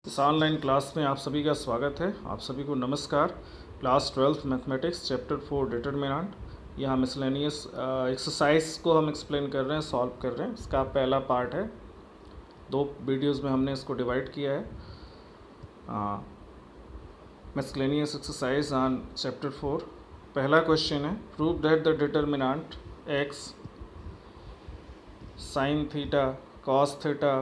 इस online class में आप सभी का स्वागत है। आप सभी को नमस्कार। Class 12th mathematics chapter 4 determinant, यहाँ मिसलेनियस एक्सरसाइज को हम एक्सप्लेन कर रहे हैं, सॉल्व कर रहे हैं। इसका पहला पार्ट है, 2 वीडियोस में हमने इसको डिवाइड किया है। Miscellaneous exercise on chapter 4। पहला क्वेश्चन है, prove that the determinant x sign theta cos theta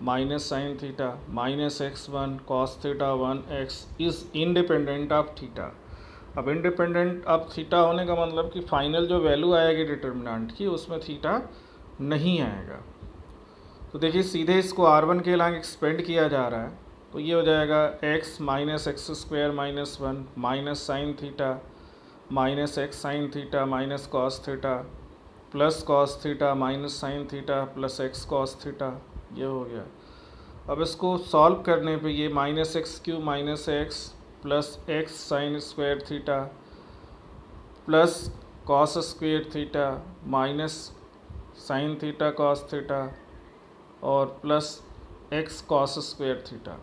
minus sine theta minus x1 cos theta 1x is independent of theta. अब इंडिपेंडेंट ऑफ थीटा होने का मतलब कि फाइनल जो वैल्यू आएगी determinant की उसमें थीटा नहीं आएगा। तो देखिए सीधे इसको r1 के लांग एक्सपेंड किया जा रहा है, तो ये हो जाएगा x minus x square minus 1 minus sine theta minus x sine theta minus cos theta plus cos theta minus sine theta plus x cos theta, ये हो गया। अब इसको सॉल्व करने पे ये minus x q minus x plus x sine square theta plus cos square theta minus sine theta cos theta और plus x cos square theta,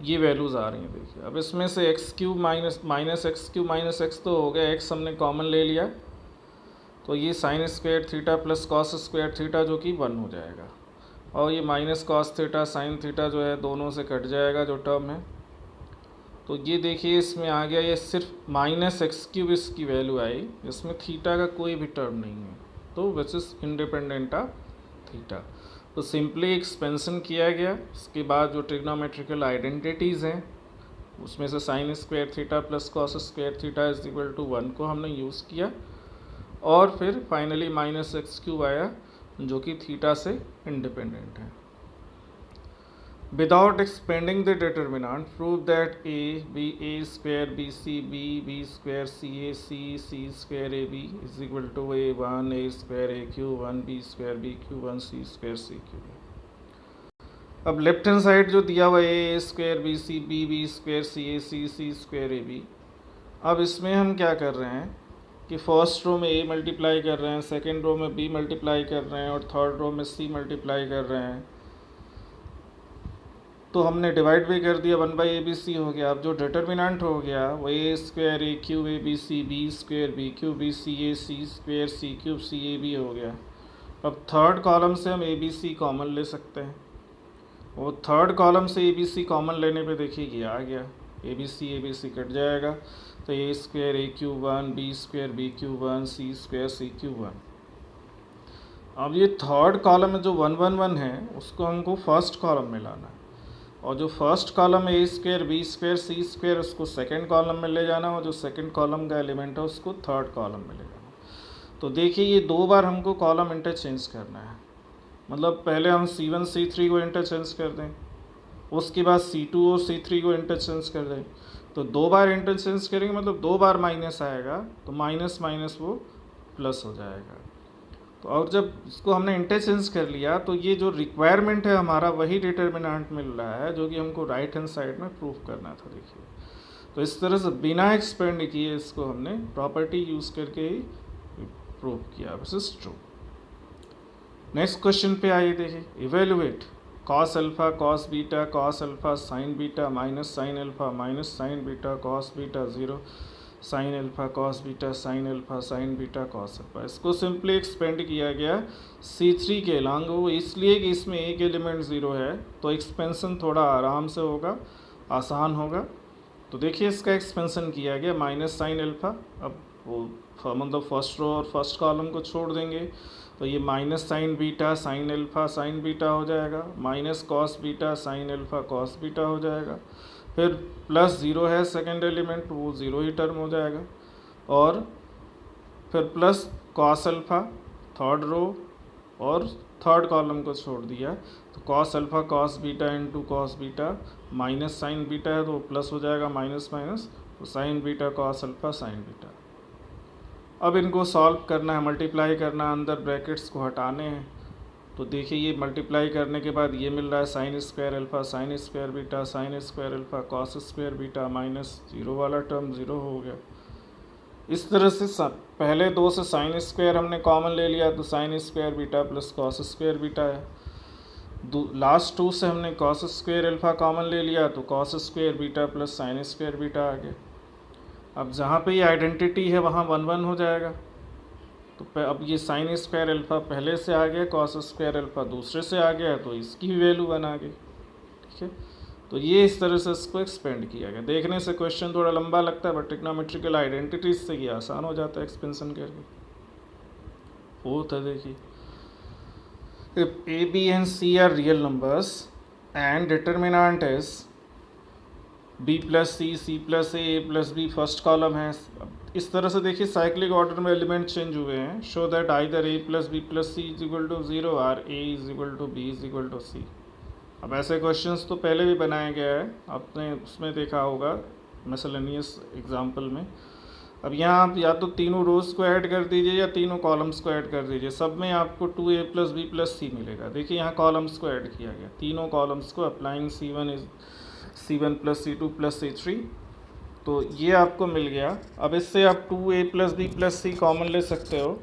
ये वैल्यूज़ आ रही हैं। देखिए अब इसमें से x cube minus x cube minus x तो हो गया, एक्स हमने कॉमन ले लिया, तो ये sign square theta plus cos square theta जो कि 1 हो जाएगा, और ये minus cos theta sine theta जो है दोनों से कट जाएगा जो टर्म है। तो ये देखिए इसमें आ गया, ये सिर्फ माइनस एक्स क्यूब इसकी वैल्यू आई, इसमें थीटा का कोई भी टर्म नहीं है, तो which is independent of theta. तो सिंपली एक्सपेंशन किया गया। इसके बाद जो ट्रिग्नोमेट्रिकल आइडेंटिटीज़ हैं उसमें से sine square theta plus cos square theta is equal to 1 को हमने यूज़ किया, और फिर फाइनली माइनस एक्स क्यूब आया जो कि थीटा से इंडिपेंडेंट है। Without expanding the determinant prove that a square b square c square ab is equal to a1 a square aq1 b square bq1 c square cq। अब left hand side जो दिया हुआ है a square bc b square c square ab, अब इसमें हम क्या कर रहे हैं कि फर्स्ट रो में a मल्टीप्लाई कर रहे हैं, सेकेंड रो में b मल्टीप्लाई कर रहे हैं और थर्ड रो में c मल्टीप्लाई कर रहे हैं। तो हमने डिवाइड भी कर दिया, 1/abc हो गया। अब जो डिटरमिनेंट हो गया वो a square a cube abc b square b cube bc a c square c cube c ab हो गया। अब थर्ड कॉलम से हम abc कॉमन ले सकते हैं, वो थर्ड कॉलम से abc कॉमन लेने पे देखिए ये आ गया, abc कट जाएगा, तो a square a cube 1 b square b cube 1 c square c cube 1। अब ये थर्ड कॉलम में जो 1 1 1 है उसको हमको फर्स्ट कॉलम में लाना है, और जो फर्स्ट कॉलम है a square b square c square उसको सेकंड कॉलम में ले जाना, और जो सेकंड कॉलम का एलिमेंट है उसको थर्ड कॉलम में ले जाना। तो देखिए ये 2 बार हमको कॉलम इंटरचेंज करना है, मतलब पहले हम c1 c3 को इंटरचेंज कर दें, उसके बाद c2 और c3 को इंटरचेंज कर दें। तो 2 बार इंटरचेंज करेंगे मतलब 2 बार माइनस आएगा, तो माइनस माइनस वो प्लस हो जाएगा। तो और जब इसको हमने इंटरचेंज कर लिया तो ये जो रिक्वायरमेंट है हमारा वही डिटरमिनेंट मिल रहा है जो कि हमको राइट हैंड साइड में प्रूफ करना था। देखिए तो इस तरह से बिना एक्सपेंड किए इसको हमने प्रॉपर्टी यूज़ करके ही प्रूव किया, this is true. Next question पे आइए, देखिए evaluate cos alpha cos beta cos alpha sine beta minus sine alpha minus sine beta cos beta 0 sine alpha cos beta sine alpha sine beta cos alpha. इसको simply expand किया गया C3 के long, वो इसलिए कि इसमें एक element 0 है, तो एक्सपेंशन थोड़ा आराम से होगा, आसान होगा। तो देखिए इसका एक्सपेंशन किया गया माइनस साइन अल्फा, अब वो मतलब फर्स्ट रो और फर्स्ट कॉलम को छोड़ देंगे, तो ये minus sine beta sine alpha sine beta हो जाएगा, minus cos beta sine alpha cos beta हो जाएगा, फिर प्लस 0 है सेकेंड एलिमेंट, वो 0 ही टर्म हो जाएगा, और फिर plus cos alpha third row और थर्ड कॉलम को छोड़ दिया, तो cos alpha cos beta into cos beta, minus sine beta है तो प्लस हो जाएगा, माइनस माइनस तो sine beta cos alpha sine beta. अब इनको सॉल्व करना है, मल्टीप्लाई करना, अंदर ब्रैकेट्स को हटाने हैं। तो देखिए ये मल्टीप्लाई करने के बाद ये मिल रहा है sine square alpha sign square beta sine square alpha cos square beta, minus 0 वाला टर्म 0 हो गया। इस तरह से पहले 2 से साइन स्क्वायर हमने कॉमन ले लिया, तो sine square beta plus cos square beta है। लास्ट टू से हमने कॉस स्क्वायर अल्फ़ा कॉमन ले लिया, तो cos square beta plus sine square beta आ गया। अब जहाँ पे ये आइडेंटिटी है वहाँ 1 1 हो जाएगा, तो अब ये साइन स्क्वायर अल्फ़ा पहले से आ गया, कॉस स्क्वायर अल्फ़ा दूसरे से आ गया, तो इसकी भी वैल्यू 1 आ गई। ठीक है, तो ये इस तरह से इसको एक्सपेंड किया गया। देखने से क्वेश्चन थोड़ा लंबा लगता है, बट ट्रिग्नोमेट्रिकल आइडेंटिटीज से ये आसान हो जाता है एक्सपेंशन करके। फोर्थ है, देखिए, if a, b and c are real numbers and determinant is b plus c, c plus a plus b first column है। इस तरह से देखिए साइक्लिक ऑर्डर में एलिमेंट चेंज हुए हैं। Show that either a plus B plus C is equal to 0 और a is equal to b is equal to c. अब ऐसे क्वेश्चंस तो पहले भी बनाया गया है, आपने उसमें देखा होगा मिसलेनियस एग्जाम्पल में। अब यहाँ आप या तो तीनों रोज को ऐड कर दीजिए या तीनों कॉलम्स को ऐड कर दीजिए, सब में आपको 2a प्लस बी प्लस सी मिलेगा। देखिए यहाँ कॉलम्स को ऐड किया गया, तीनों कॉलम्स को, applying c1 plus c2 plus c3, तो ये आपको मिल गया। अब इससे आप 2a प्लस बी प्लस सी कॉमन ले सकते हो,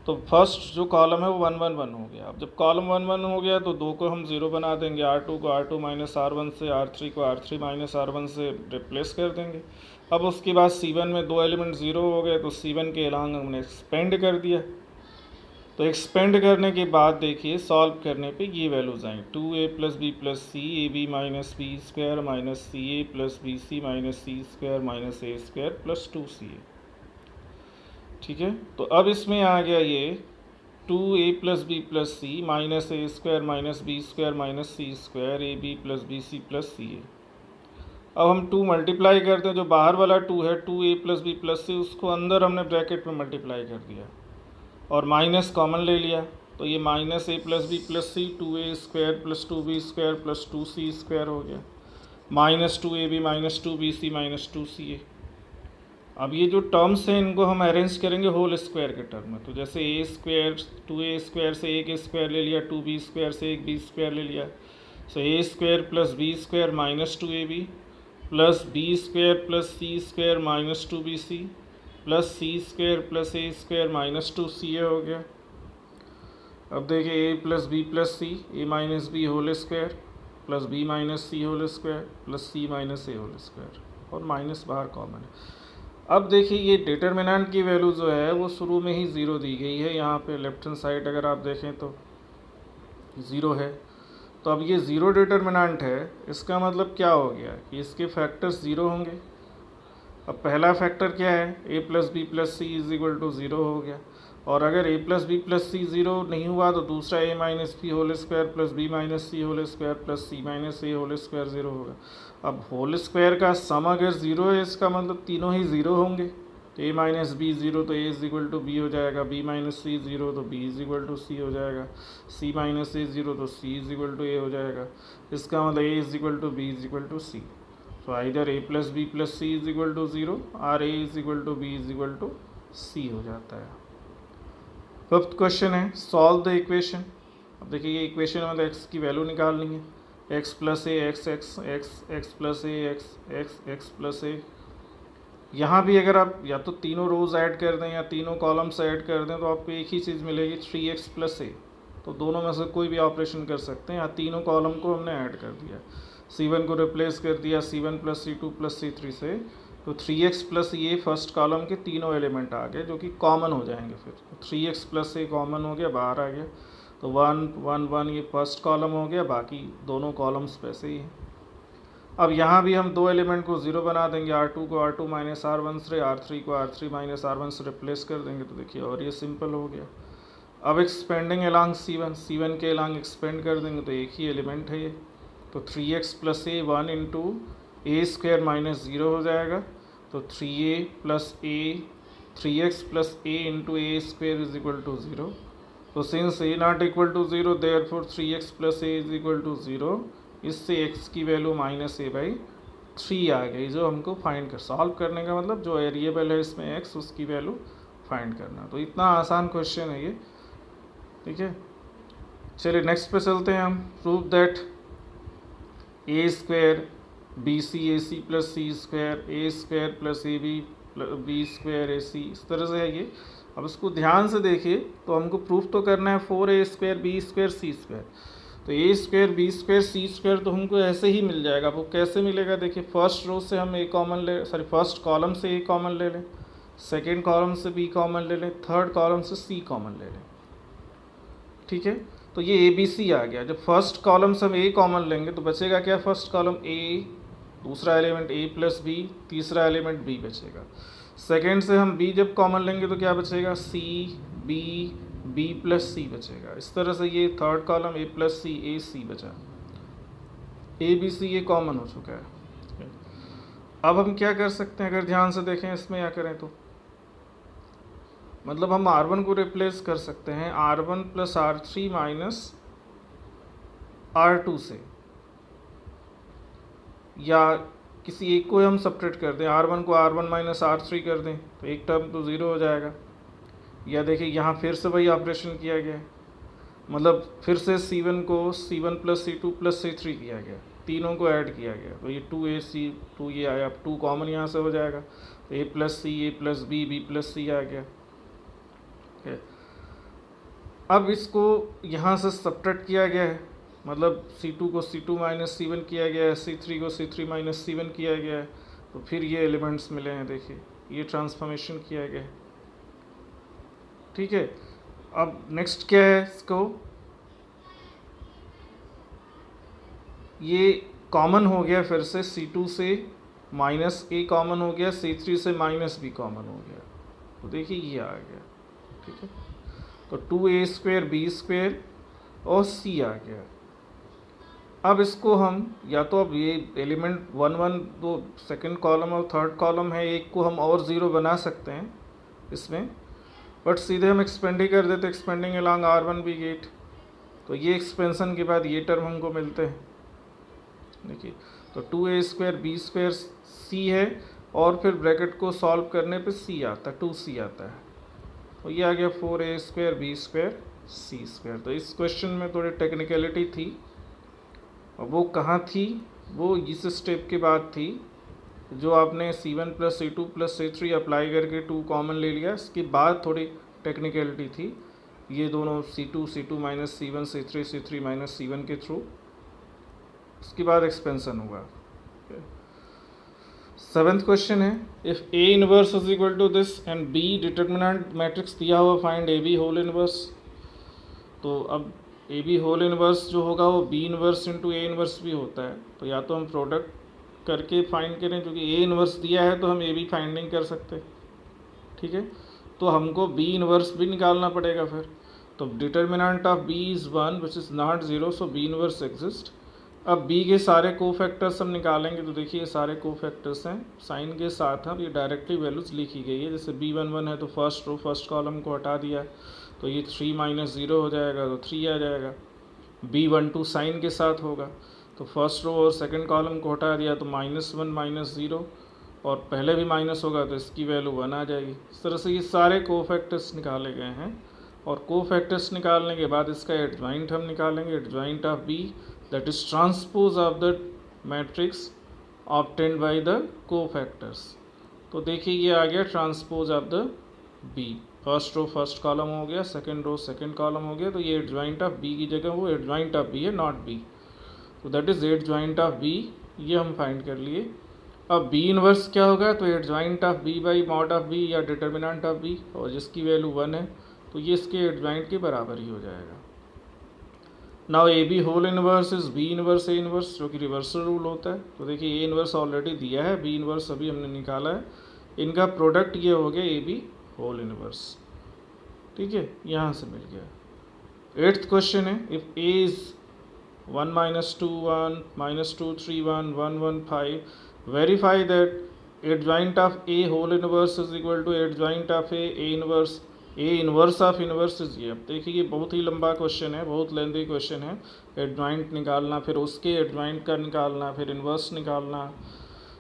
तो फर्स्ट जो कॉलम है वो 1 1 1 हो गया। अब जब कॉलम 1 1 हो गया तो 2 को हम 0 बना देंगे, R2 को R2 माइनस R1 से, R3 को R3 माइनस R1 से रिप्लेस कर देंगे। अब उसके बाद C1 में 2 एलिमेंट 0 हो गए, तो C1 के अलॉन्ग हमने एक्सपेंड कर दिया। तो एक्सपेंड करने के बाद देखिए सॉल्व करने पे ये वैल्यूज आई, 2a plus B plus C, A B minus B square minus C A plus B C minus C square minus A square plus 2ca। ठीक है, तो अब इसमें आ गया ये 2a plus B plus C minus A square minus B square minus C square a b plus B c plus C a. अब हम 2 multiply करते हैं, जो बाहर वाला 2 है 2a प्लस बी प्लस सी, उसको अंदर हमने ब्रैकेट में मल्टीप्लाई कर दिया और माइनस कॉमन ले लिया, तो ये minus a plus B plus C 2a square plus 2b square plus 2c square हो गया, minus 2ab minus 2bc minus 2ca। अब ये जो टर्म्स हैं इनको हम अरेंज करेंगे होल स्क्वायर के टर्म में, तो जैसे a स्क्वायर 2a स्क्वायर से एक स्क्वायर ले लिया, 2b स्क्वायर से एक b स्क्वायर ले लिया, so a square plus b square minus 2ab plus b square plus c square minus 2bc plus c square plus a square minus 2ca हो गया। अब देखिए a plus B plus C, a minus B whole square plus b minus C whole square plus c minus a whole square, और minus बाहर common है। अब देखिए ये डिटर्मिनेंट की वैल्यू जो है वो शुरू में ही 0 दी गई है, यहाँ पे लेफ्ट हैंड साइड अगर आप देखें तो 0 है। तो अब ये 0 डिटर्मिनेंट है, इसका मतलब क्या हो गया कि इसके फैक्टर्स 0 होंगे। अब पहला फैक्टर क्या है, a plus B plus C is equal to 0 हो गया, और अगर a plus B plus C 0 नहीं हुआ तो दूसरा a minus B whole square plus B minus C whole square plus C minus A whole square 0 होगा। अब होल स्क्वायर का सम अगर 0 है, इसका मतलब तीनों ही 0 होंगे, तो a माइनस बी 0 तो a is equal to B हो जाएगा, b माइनस सी 0 तो b is equal to C हो जाएगा, c माइनस ए 0 तो c is equal to a हो जाएगा। इसका मतलब a is equal to b is equal to c। So either a plus b plus c is equal to 0 और a is equal to b is equal to c हो जाता है। Fifth question है solve the equation. अब देखिए ये equation में मतलब x की वैल्यू निकालनी है, x plus a x x x x plus a x x x plus a. यहाँ भी अगर आप या तो तीनों रोज ऐड कर दें या तीनों कॉलम्स ऐड कर दें तो आपको एक ही चीज़ मिलेगी 3x प्लस ए। तो दोनों में से कोई भी ऑपरेशन कर सकते हैं, यहाँ तीनों कॉलम को हमने ऐड कर दिया, c1 को रिप्लेस कर दिया c1 plus c2 plus c3 से, तो 3x प्लस ये फर्स्ट कॉलम के तीनों एलिमेंट आ गए जो कि कॉमन हो जाएंगे। फिर तो 3x प्लस ए कॉमन हो गया, बाहर आ गया, तो 1 1 1 ये फर्स्ट कॉलम हो गया, बाकी दोनों कॉलम्स वैसे ही हैं। अब यहाँ भी हम दो एलिमेंट को 0 बना देंगे, R2 को R2 माइनस R1 से, R3 को R3 माइनस R1 से रिप्लेस कर देंगे, तो देखिए और ये सिंपल हो गया। अब एक्सपेंडिंग एलॉन्ग C1 के एलॉन्ग एक्सपेंड कर देंगे तो एक ही एलिमेंट है ये, तो 3x plus A 1 into A square minus 0 हो जाएगा, तो 3a plus A 3x plus A into A square is equal to 0। तो since a not equal to 0 therefore 3x plus A is equal to 0, इससे x की value minus a by 3 आ गई, जो हमको फाइंड कर सॉल्व करने का मतलब जो वेरिएबल है इसमें x उसकी वैल्यू फाइंड करना। तो इतना आसान क्वेश्चन है ये, ठीक है। चलिए नेक्स्ट पे चलते हैं हम। Prove that a square b c a c plus c square a square plus a b b square a c, इस तरह से है ये। अब इसको ध्यान से देखिए, तो हमको प्रूफ तो करना है 4a स्क्वायर बी स्क्वायर सी स्क्वायर। तो ए स्क्वायर बी स्क्वायर सी स्क्वायर तो हमको ऐसे ही मिल जाएगा। वो कैसे मिलेगा, देखिए फर्स्ट रो से हम ए कॉमन ले, सॉरी फर्स्ट कॉलम से ए कॉमन ले लें, सेकेंड कॉलम से बी कॉमन ले लें, थर्ड कॉलम से सी कॉमन ले लें। ठीक है, तो ये ए बी सी आ गया। जब फर्स्ट कॉलम से हम ए कॉमन लेंगे तो बचेगा क्या, फर्स्ट कॉलम ए, दूसरा एलिमेंट ए प्लस बी, तीसरा एलिमेंट बी बचेगा। सेकेंड से हम बी जब कॉमन लेंगे तो क्या बचेगा, सी बी, बी प्लस सी बचेगा। इस तरह से ये third column A plus C, a सी बचा, ए बी सी ये कॉमन हो चुका है। अब हम क्या कर सकते हैं, अगर ध्यान से देखें इसमें या करें तो, मतलब हम R1 को रिप्लेस कर सकते हैं R1 plus R3 minus R2 से, या किसी एक को हम सब्ट्रैक्ट कर दें, R1 को R1 माइनस R3 कर दें तो एक टर्म तो ज़ीरो हो जाएगा। या देखिए यहाँ फिर से वही ऑपरेशन किया गया, मतलब फिर से C1 को C1 plus C2 plus C3 किया गया, तीनों को ऐड किया गया, तो ये 2AC 2 ये आया, अब 2 कॉमन यहाँ से हो जाएगा, तो A plus C, A plus b, b plus c आ गया। अब इसको यहाँ से सब्ट्रैक्ट किया गया है, मतलब C2 को C2 माइनस C1 किया गया है, C3 को C3 माइनस C1 किया गया है, तो फिर ये एलिमेंट्स मिले हैं। देखिए ये ट्रांसफॉर्मेशन किया गया है। ठीक है, अब नेक्स्ट क्या है, इसको ये कॉमन हो गया, फिर से C2 से माइनस ए कॉमन हो गया, C3 से माइनस बी कॉमन हो गया, तो देखिए ये आ गया। ठीक है, तो 2a स्क्वायर बी स्क्वायर और c आ गया। अब इसको हम या तो, अब ये एलिमेंट 1 1 दो सेकंड कॉलम और थर्ड कॉलम है, एक को हम और ज़ीरो बना सकते हैं इसमें, बट सीधे हम एक्सपेंड ही कर देते, expanding along R1 B gate, तो ये एक्सपेंसन के बाद ये टर्म हमको मिलते हैं। देखिए, तो 2a square B square c है, और फिर ब्रैकेट को सॉल्व करने पे c आता है, 2c आता है, तो ये आ गया 4a स्क्वायर बी स्क्वायर सी स्क्वायर। तो इस क्वेश्चन में थोड़ी टेक्निकलिटी थी, और वो कहाँ थी, वो इस स्टेप के बाद थी, जो आपने C1 plus C2 plus C3 apply करके 2 कॉमन ले लिया, इसके बाद थोड़ी टेक्निकलिटी थी, ये दोनों C2 minus C1 C3 minus C1 के थ्रू, उसके बाद एक्सपेंसन होगा। 7th क्वेश्चन है, if A inverse is equal to this and B determinant matrix दिया हुआ, फाइंड AB होल इनवर्स। तो अब AB होल इनवर्स जो होगा वो B inverse into A inverse भी होता है, तो या तो हम प्रोडक्ट करके फाइंड करें, क्योंकि A इनवर्स दिया है तो हम AB फाइंडिंग कर सकते। ठीक है, तो हमको B इनवर्स भी निकालना पड़ेगा फिर, तो determinant of B is 1 which is not 0, so B inverse exist. अब B के सारे कोफैक्टर्स हम निकालेंगे, तो देखिए ये सारे कोफैक्टर्स हैं, साइन के साथ हम ये डायरेक्टली वैल्यूज़ लिखी गई है। जैसे B11 है तो फर्स्ट रो फर्स्ट कॉलम को हटा दिया, तो ये 3 माइनस 0 हो जाएगा, तो 3 आ जाएगा। B12 साइन के साथ होगा, तो फर्स्ट रो और सेकंड कॉलम को हटा दिया, तो -1 -0, और पहले भी माइनस होगा तो इसकी वैल्यू 1 आ जाएगी। इस तरह से ये सारे कोफैक्टर्स निकाले गए हैं, और कोफैक्टर्स निकालने के बाद इसका एडजॉइंट हम निकालेंगे, adjoint of B that is transpose of the matrix obtained by the cofactors। तो देखिए ये आ गया transpose of the B, first row first column हो गया, सेकंड रो सेकंड कॉलम हो गया, तो ये एडजॉइंट ऑफ B की जगह वो एडजॉइंट ऑफ B है, नॉट B, तो that is adjoint of B, ये हम फाइंड कर लिए। अब B इनवर्स क्या होगा, तो adjoint of B by mod of B या डिटर्मिनेंट ऑफ B, और जिसकी वैल्यू 1 है, तो ये इसके एडजॉइंट के बराबर ही हो जाएगा। Now AB whole inverse is B inverse A inverse, जो कि रिवर्सल रूल होता है। तो देखिए A इनवर्स ऑलरेडी दिया है, B इनवर्स अभी हमने निकाला है, इनका प्रोडक्ट ये हो गया AB होल इनवर्स। ठीक है, यहाँ से मिल गया। 8th क्वेश्चन है, if A is 1 minus 2 1 minus 2 3 1 1 1 5, verify that adjoint of A whole inverse is equal to adjoint of A inverse, A inverse of inverse is ये। अब देखिए ये बहुत ही लंबा क्वेश्चन है, बहुत लेंथी क्वेश्चन है, एडजॉइंट निकालना, फिर उसके एडजॉइंट का निकालना, फिर इनवर्स निकालना।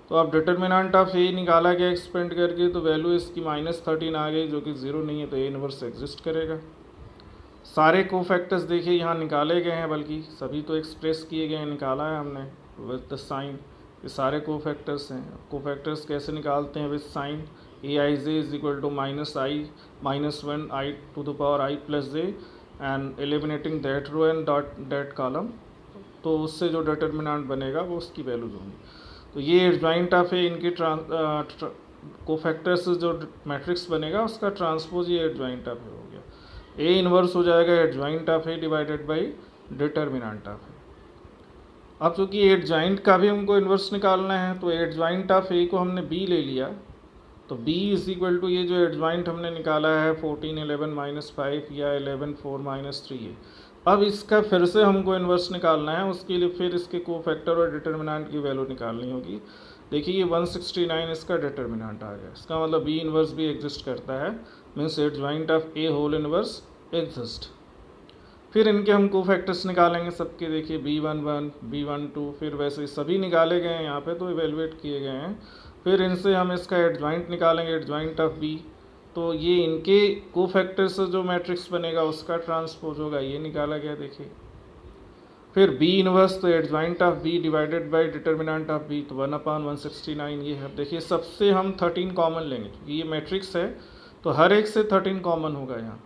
तो अब डिटर्मिनेंट ऑफ A निकाला गया एक्सपेंड करके, तो वैल्यू इसकी -13 आ गई, जो कि 0 नहीं है, तो A इनवर्स एग्जिस्ट करेगा। सारे कोफैक्टर्स देखिए यहाँ निकाले गए हैं, बल्कि सभी तो एक्सप्रेस किए गए हैं, निकाला है हमने विद द साइन, ये सारे कोफैक्टर्स हैं। कोफैक्टर्स कैसे निकालते हैं, with sine, Aij is equal to -i -1 i to the power i plus j and eliminating that row and that column, तो उससे जो डिटर्मिनेंट बनेगा वो उसकी वैल्यूज होंगी। तो ये एडजॉइंट ऑफ ए इनकी कोफैक्टर से जो मैट्रिक्स बनेगा उसका ट्रांसपोज ये एडजॉइंट ऑफ ए हो गया। ए इनवर्स हो जाएगा adjoint of A divided by determinant of A. अब चूँकि एडजॉइंट का भी हमको इन्वर्स निकालना है, तो एडजॉइंट ऑफ ए को हमने बी ले लिया, तो b इज इक्वल टू ये जो एडजॉइंट हमने निकाला है 14 11 माइनस 5 या 11 4 माइनस 3 है। अब इसका फिर से हमको इन्वर्स निकालना है, उसके लिए फिर इसके कोफैक्टर और डिटर्मिनेंट की वैल्यू निकालनी होगी। देखिए ये 169 इसका डिटर्मिनेंट आ गया, इसका मतलब b इन्वर्स भी एग्जिस्ट करता है, means adjoint of a whole inverse exist. फिर इनके हम कोफैक्टर्स निकालेंगे सबके, देखिए b11 b12, फिर वैसे सभी निकाले गए हैं यहाँ पे, तो इवेलुएट किए गए हैं। फिर इनसे हम इसका एडजॉइंट निकालेंगे, एडजॉइंट ऑफ b, तो ये इनके कोफैक्टर से जो मैट्रिक्स बनेगा उसका ट्रांसपोज होगा, ये निकाला गया देखिए। फिर b इनवर्स, तो adjoint of b divided by determinant of b, तो 1/169 ये है। देखिए सबसे हम 13 कॉमन लेंगे, ये मैट्रिक्स है तो हर एक से 13 कॉमन होगा यहाँ।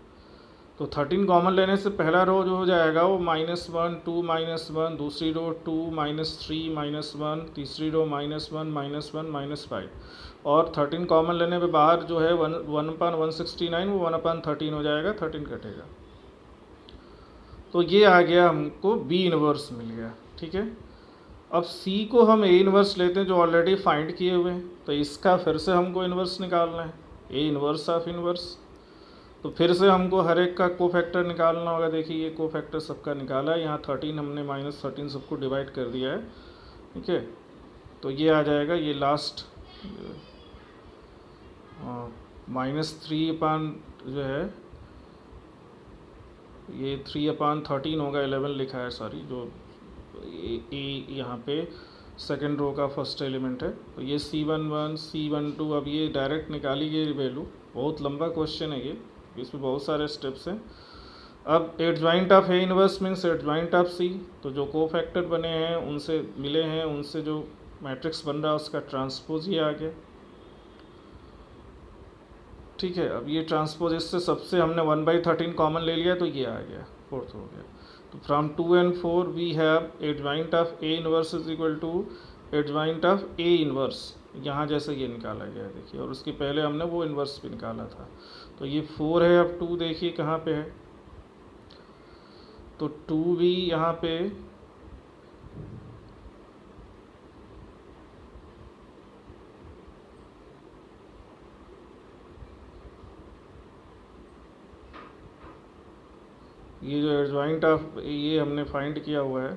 तो 13 कॉमन लेने से पहला रो जो हो जाएगा वो -1 2 -1, दूसरी रो 2 -3 -1, तीसरी रो -1 -1 -5, और 13 कॉमन लेने पे बाहर जो है 1/169 वो 1/13 हो जाएगा, 13 कटेगा। तो ये आ गया, हमको b इनवर्स मिल गया, ठीक है। अब c को हम a इनवर्स लेते हैं जो ऑलरेडी फाइंड किए हुए हैं, तो इसका फिर से हमको इनवर्स निकालना है, a इनवर्स ऑफ इनवर्स। तो फिर से हमको हर एक का कोफैक्टर निकालना होगा। देखिए ये कोफैक्टर सबका निकाला है, यहाँ 13 हमने -13 सबको डिवाइड कर दिया है, ठीक है। तो ये आ जाएगा, ये लास्ट -3 जो है ये 3/13 होगा, 11 लिखा है, सॉरी, जो ए यहाँ पे सेकेंड रो का फर्स्ट एलिमेंट है। तो ये C11 C12, अब ये डायरेक्ट निकाली गई वैल्यू, बहुत लंबा क्वेश्चन है ये, इसमें बहुत सारे स्टेप्स हैं। अब adjoint of A inverse means adjoint of C, तो जो कोफैक्टर बने हैं उनसे मिले हैं, उनसे जो मैट्रिक्स बन रहा है उसका ट्रांसपोज ये आ गया, ठीक है। अब ये ट्रांसपोज, इससे सबसे हमने 1/13 कॉमन ले लिया, तो ये आ गया, फोर्थ हो गया। तो from 2 and 4 we have adjoint of A inverse is equal to adjoint of A inverse, यहाँ जैसे ये निकाला गया है देखिए, और उसके पहले हमने वो इनवर्स भी निकाला था। तो ये 4 है, अब 2 देखिए कहाँ पे है, तो 2 भी यहाँ पे ये जो एडजॉइंट ऑफ ये हमने फाइंड किया हुआ है,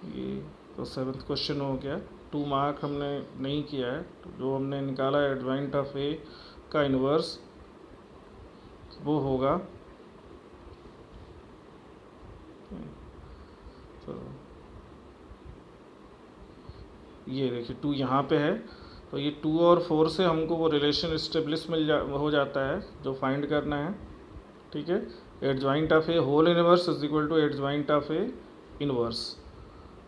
ये तो 7th क्वेश्चन हो गया। 2 मार्क हमने नहीं किया है, तो जो हमने निकाला है एडजॉइंट ऑफ ए का इन्वर्स वो होगा, तो ये देखिए 2 यहाँ पे है, तो ये 2 और 4 से हमको वो रिलेशन इस्टेब्लिश हो जाता है जो फाइंड करना है, ठीक है। Adjoint of A whole inverse is equal to adjoint of A inverse.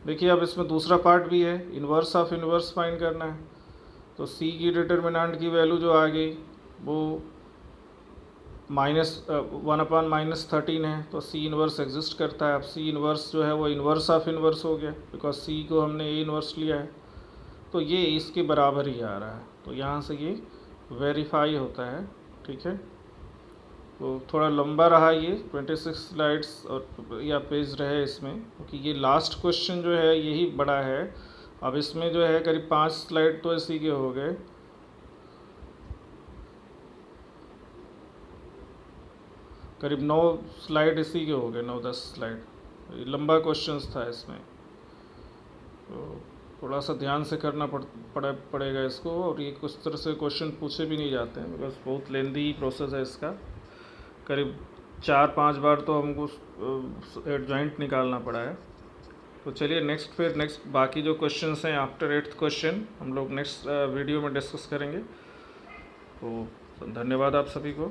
देखिए अब इसमें दूसरा पार्ट भी है, इनवर्स ऑफ इनवर्स फाइंड करना है। तो सी की डिटर्मिनेंट की वैल्यू जो आ गई वो -1/-13 है, तो सी इनवर्स एग्जिस्ट करता है। अब सी इनवर्स जो है वो इनवर्स ऑफ इनवर्स हो गया, बिकॉज सी को हमने ए इनवर्स लिया है, तो ये इसके बराबर ही आ रहा है, तो यहाँ से ये वेरीफाई होता है, ठीक है। तो थोड़ा लंबा रहा ये 26 स्लाइड्स और या पेज रहे इसमें, क्योंकि ये लास्ट क्वेश्चन जो है यही बड़ा है। अब इसमें जो है करीब 5 स्लाइड तो इसी के हो गए, करीब 9 स्लाइड इसी के हो गए, 9-10 स्लाइड, लंबा क्वेश्चंस था इसमें, तो थोड़ा सा ध्यान से करना पड़ेगा इसको। और ये कुछ तरह से क्वेश्चन पूछे भी नहीं जाते हैं, बिकॉज बहुत लेंदी प्रोसेस है इसका, करीब 4-5 बार तो हमको एडजॉइंट निकालना पड़ा है। तो चलिए नेक्स्ट बाकी जो क्वेश्चंस हैं आफ्टर 8th क्वेश्चन हम लोग नेक्स्ट वीडियो में डिस्कस करेंगे। तो धन्यवाद आप सभी को।